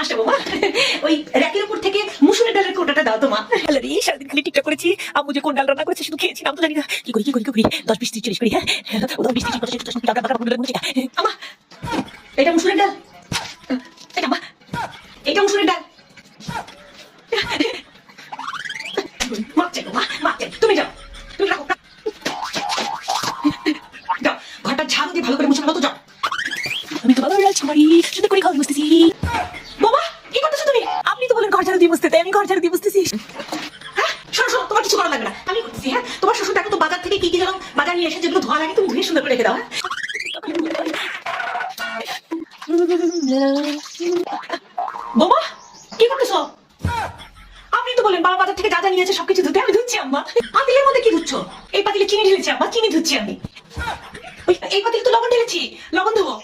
আসছে বাবা, ওই র্যাকের উপর থেকে মুসুরের ডালের কোটাটা দাও তো মা। আরে সারাদিন খালি টিকটক করেছি, আম্মু যে কোন ডাল রান্না করেছে শুধু খেয়েছি, নাম তো জানি না। কি করি 10 20 30 40 করি, হ্যাঁ 10 20 30 40 50 আমা, এটা মুসুরের ডাল, এটা মা, এটা মুসুরের ডাল। মাপ চাই গো মা, মাপ চাই। তুমি যাও, তুমি রাখো, যাও ঘরটা ঝাড়ু দিয়ে ভালো করে মুছে ভালো তো যাও। আমি তো বাবার ছাড়ি শুধু করে ঘর বসতেছি। বাবা কি করতেছো তুমি? আপনি তো বলেন ঘর ঝাড়ু দিয়ে বসতে, তাই আমি ঘর ঝাড়ু দিয়ে বসতেছি। হ্যাঁ শোনো শোনো, তোমার কিছু করা লাগবে না, আমি করতেছি। হ্যাঁ তোমার শ্বশুর দেখো তো বাজার থেকে কি কি যেন বাজার নিয়ে এসে, যেগুলো ধোয়া লাগে তুমি ধুয়ে সুন্দর করে রেখে দাও। হ্যাঁ বাবা কি করতেছো? আপনি তো বলেন বাবা বাজার থেকে যা যা নিয়েছে সবকিছু ধুতে, আমি ধুচ্ছি আম্মা। পাতিলের মধ্যে কি ধুচ্ছ? এই পাতিলে চিনি ঢেলেছি আম্মা, চিনি ধুচ্ছি আমি। ওই এই পাতিলে তো লবণ ঢেলেছি, লবণ ধোবো।